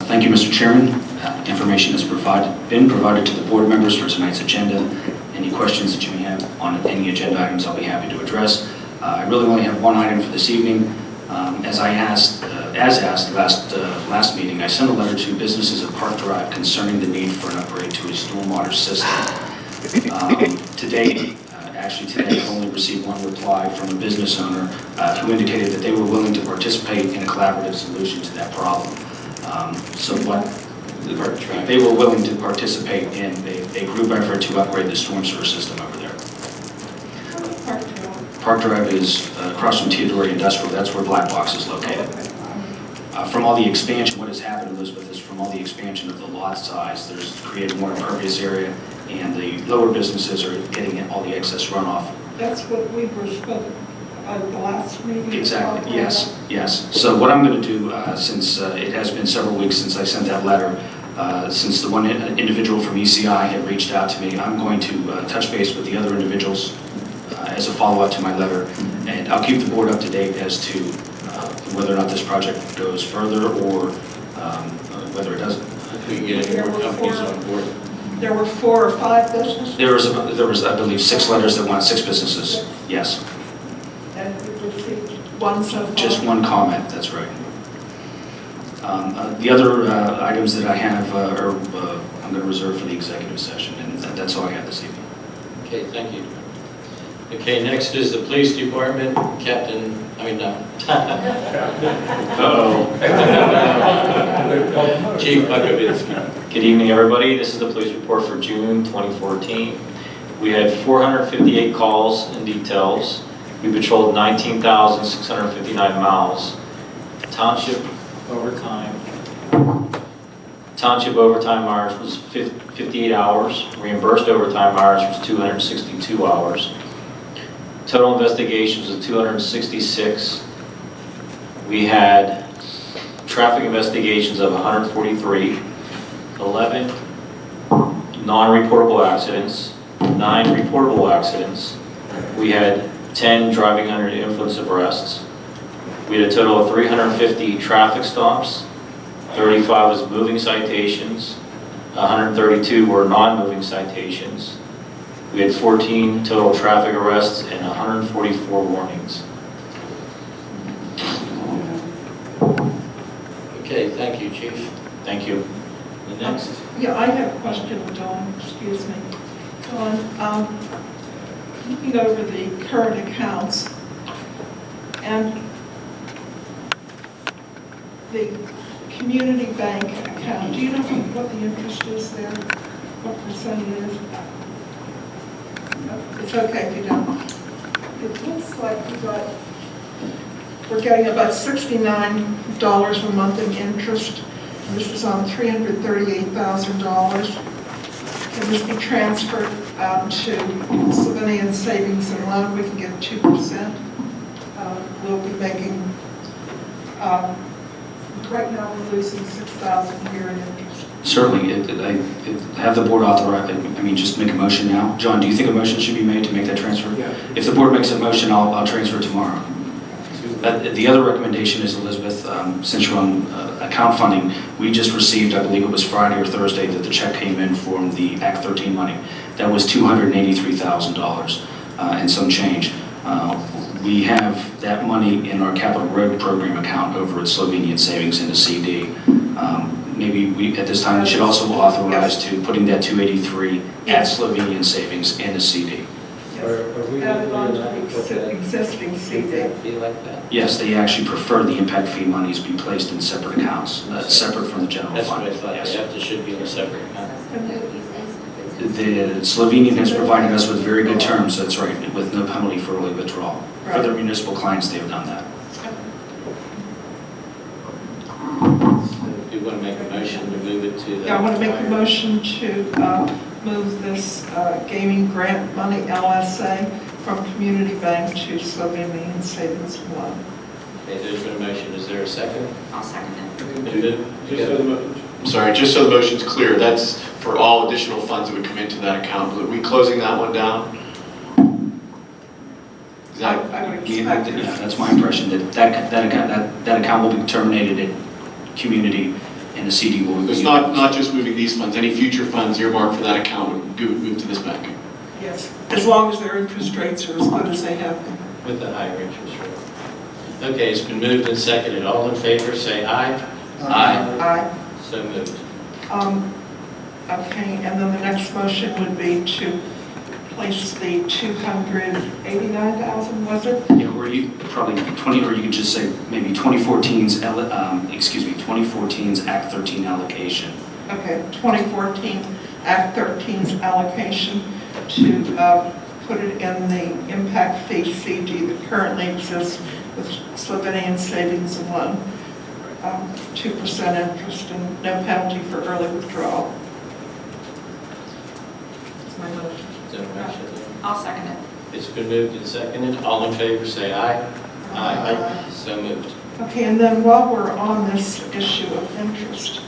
Thank you, Mr. Chairman. Information has been provided to the board members for tonight's agenda. Any questions that you may have on any agenda items, I'll be happy to address. I really only have one item for this evening. As asked last meeting, I sent a letter to businesses at Park Drive concerning the need for an upgrade to a stormwater system. Today, I've only received one reply from a business owner who indicated that they were willing to participate in a collaborative solution to that problem. They were willing to participate in a group effort to upgrade the storm sewer system over there. Park Drive is across from Theodore Industrial. That's where Black Box is located. From all the expansion, what has happened, Elizabeth, is from all the expansion of the lot size, there's created more impervious area, and the lower businesses are getting all the excess runoff. That's what we were spoken at the last meeting. Exactly, yes. So what I'm going to do, since it has been several weeks since I sent that letter, since the one individual from ECI had reached out to me, I'm going to touch base with the other individuals as a follow-up to my letter, and I'll keep the board up to date as to whether or not this project goes further or whether it doesn't. If we can get any more companies on board. There were 4 or 5 businesses? There was, I believe, 6 letters that went, 6 businesses, yes. And we received one so far? Just one comment, that's right. The other items that I have I'm going to reserve for the executive session, and that's all I have this evening. Okay, thank you. Okay, next is the police department, Captain, Chief Bukovitsky. Good evening, everybody. This is the police report for June 2014. We had 458 calls and details. We patrolled 19,659 miles. Township overtime hours was 58 hours. Reimbursed overtime hours was 262 hours. Total investigations was 266. We had traffic investigations of 143, 11 non-reportable accidents, 9 reportable accidents. We had 10 driving under the influence of arrests. We had a total of 350 traffic stops, 35 was moving citations, 132 were non-moving citations. We had 14 total traffic arrests and 144 warnings. Okay, thank you, Chief. Thank you. The next. Yeah, I have a question, Dawn, excuse me. Dawn, looking over the current accounts and the community bank account, do you know what the interest is there? What percent it is? It's okay if you don't. It looks like we're getting about $69 a month in interest. This is on $338,000. Can this be transferred to Slovenian Savings and Loan? We can get 2%. We'll be making, right now we're losing $6,000 a year in interest. Certainly, have the board authorize, just make a motion now. John, do you think a motion should be made to make that transfer? Yeah. If the board makes a motion, I'll transfer tomorrow. The other recommendation is, Elizabeth, since you're on account funding, we just received, I believe it was Friday or Thursday, that the check came in from the Act 13 money. That was $283,000 and some change. We have that money in our capital road program account over at Slovenian Savings in the CD. Maybe we, at this time, should also authorize to putting that 283 at Slovenian Savings in the CD. Added on to the existing CD. Feel like that? Yes, they actually prefer the impact fee monies be placed in separate accounts, separate from the general That's fund. what I thought. Yes. It should be in a separate account. The Slovenian has provided us with very good terms, that's right, with no penalty for early withdrawal. For their municipal clients, they have done that. Do you want to make a motion to move it to the... Yeah, I want to make a motion to move this gaming grant money LSA from Community Bank to Slovenian Savings and Loan. Okay, there's been a motion. Is there a second? I'll second it. Just so the motion's clear, that's for all additional funds that would come into that account. Are we closing that one down? I would expect Yeah, that's my impression, that account will be terminated at Community, and the CD will be. It's not just moving these funds, any future funds earmarked for that account would move to this bank. Yes, as long as their interest rates are as good as they have been. With the higher interest rate. Okay, it's been moved and seconded. All in favor, say aye. Aye. So moved. Okay, and then the next motion would be to place the 289,000, was it? Yeah, or you probably 20, or you could just say maybe 2014's, 2014's Act 13 allocation. Okay, 2014 Act 13's allocation to put it in the impact fee CD that currently exists with Slovenian Savings and Loan. 2% interest and no penalty for early withdrawal. That's my motion. Is that a motion? I'll second it. It's been moved and seconded. All in favor, say aye. So moved. Okay, and then while we're on this issue of interest,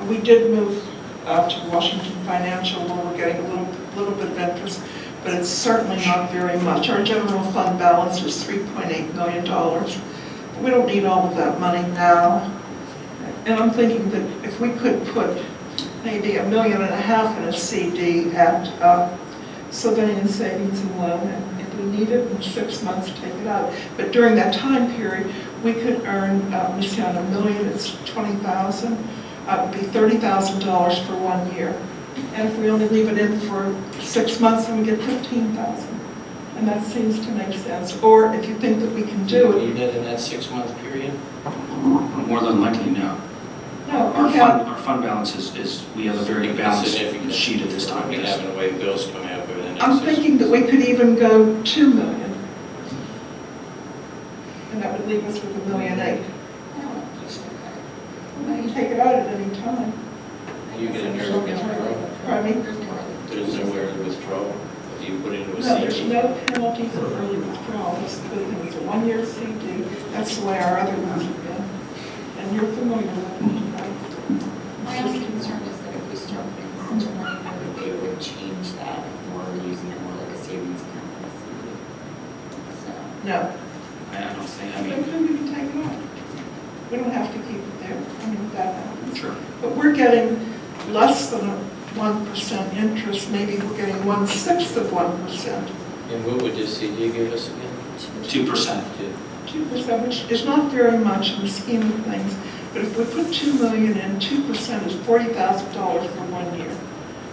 we did move to Washington Financial where we're getting a little bit of interest, but it's certainly not very much. Our general fund balance is $3.8 million. We don't need all of that money now. And I'm thinking that if we could put maybe $1.5 million in a CD at Slovenian Savings and Loan, and if we need it in 6 months, take it out. But during that time period, we could earn, we say on $1 million, it's $20,000. It would be $30,000 for 1 year. And if we only leave it in for 6 months, then we get $15,000. And that seems to make sense. Or if you think that we can do it. You did in that 6-month period? More than likely, no. No, Our fund balance is, we have a very balanced Significant. sheet at this time. We yes. have in a way bills coming up over the next I'm 6 thinking that we could even go $2 million. And that would leave us with $1.8 million. We can take it out at any time. You get an early withdrawal. Pardon me? There's nowhere to withdraw. If you put it into a No, there's CD. no penalty for early withdrawal. That's the good thing. It's a 1-year CD. That's the way our other ones have been. And you're familiar with it. My only concern is that if we start putting such a money, whether they would change that or using it more like a savings account. So, No. I don't think, I Then mean, we can take it out. We don't have to keep it there. I mean, that happens. sure. But we're getting less than a 1% interest. Maybe we're getting 1/6 of 1%. And what would this CD give us again? 2%. 2%, which is not very much in the scheme of things. But if we put $2 million in, 2% is $40,000 for 1 year.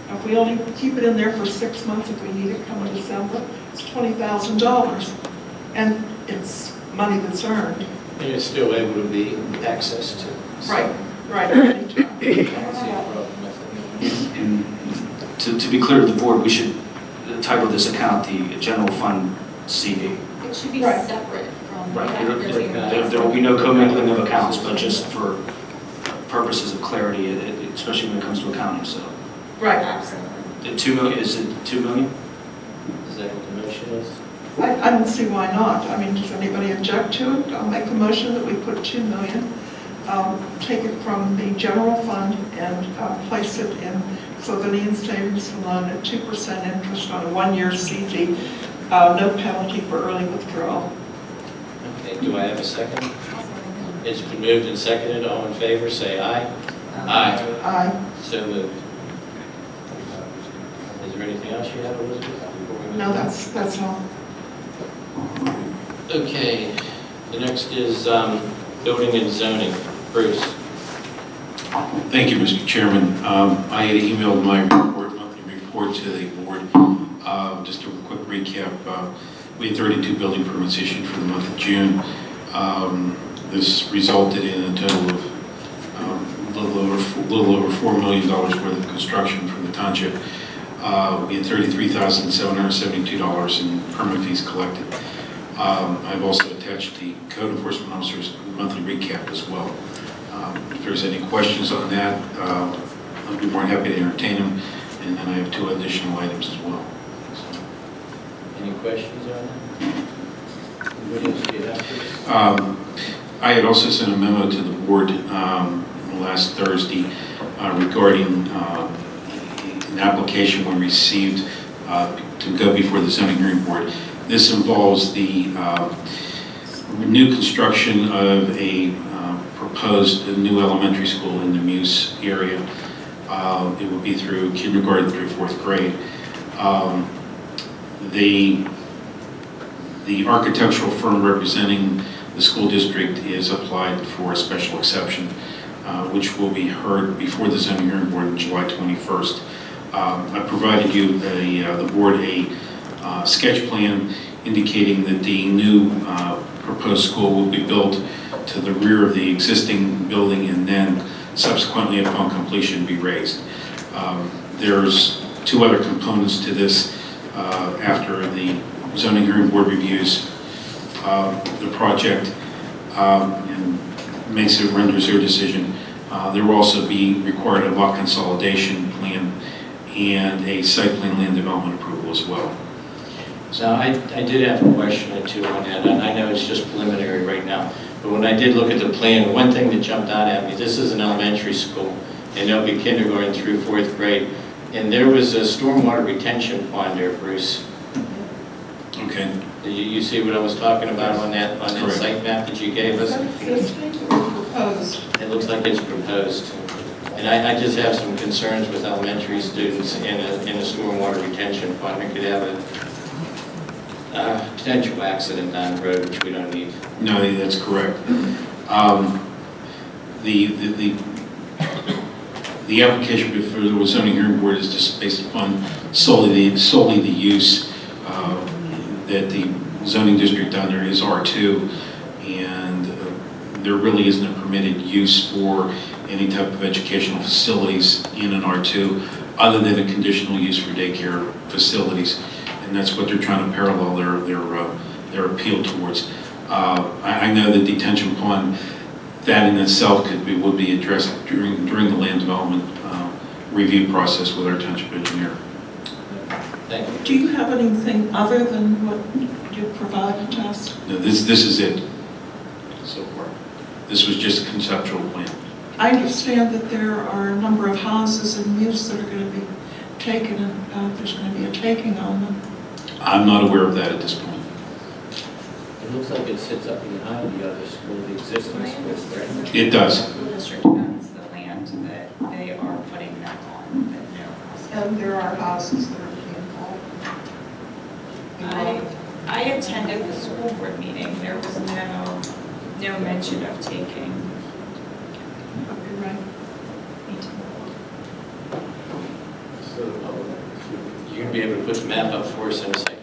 Now, if we only keep it in there for 6 months, if we need it come December, it's $20,000. And it's money that's earned. And it's still able to be accessed to. So Right. I don't see a problem with it. And to be clear to the board, we should title this account the General Fund CD. it should be Right. separate from. Right. Act 13. There will be no commingling of accounts, but just for purposes of clarity, especially when it comes to accounting, so. Right. Absolutely. The 2 million, is it 2 million? Is that what the motion is? I don't see why not. I mean, does anybody object to it? I'll make a motion that we put $2 million, take it from the general fund and place it in Slovenian Savings and Loan at 2% interest on a 1-year CD, no penalty for early withdrawal. Okay, do I have a second? It's been moved and seconded. All in favor, say aye. Aye. Aye. So moved. Is there anything else you have, Elizabeth? before we move No, on? that's all. Okay, the next is building and zoning. Bruce. Thank you, Mr. Chairman. I had emailed my monthly report to the board. Just a quick recap. We had 32 building permits issued for the month of June. This resulted in a total of a little over $4 million worth of construction for the township. We had $33,772 in permit fees collected. I've also attached the code enforcement officer's monthly recap as well. If there's any questions on that, I'll be more than happy to entertain them. And then I have 2 additional items as well. Any questions on that? Anybody else do you have, Bruce? I had also sent a memo to the board last Thursday regarding an application we received to go before the zoning hearing board. This involves the new construction of a proposed a new elementary school in the Muse area. It would be through kindergarten through 4th grade. The architectural firm representing the school district is applied for a special exception, which will be heard before the zoning hearing board on July 21st. I provided you, the board, a sketch plan indicating that the new proposed school will be built to the rear of the existing building and then subsequently upon completion be raised. There's 2 other components to this. After the zoning hearing board reviews the project and renders their decision, there will also be required a lot consolidation plan and a site plan land development approval as well. So I did have a question or two on that, and I know it's just preliminary right now, but when I did look at the plan, one thing that jumped out at me, this is an elementary school, and there'll be kindergarten through 4th grade, and there was a stormwater retention pond there, Bruce. Okay. Did you see what I was talking about on that Correct. site map that you gave us? Proposed. It looks like it's proposed. And I just have some concerns with elementary students in a stormwater retention pond. It could have a potential accident down the road, which we don't need. No, that's correct. The application before the zoning hearing board is just based upon solely the use that the zoning district down there is R2, and there really isn't a permitted use for any type of educational facilities in an R2 other than a conditional use for daycare facilities, and that's what they're trying to parallel their appeal towards. I know the detention pond, that in itself would be addressed during the land development review process with our township engineer. Thank you. Do you have anything other than what you provided to us? No, this is it so far. This was just a conceptual plan. I understand that there are a number of houses in use that are going to be taken, and there's going to be a taking on them. I'm not aware of that at this point. It looks like it sits up behind the other school, the existing school, correct? It does. The school district owns the land that they are putting that on, but no house. And there are houses that are being I attended the school board meeting. There was no mention of taking. Right. You're going to be able to put the map up for us in a second.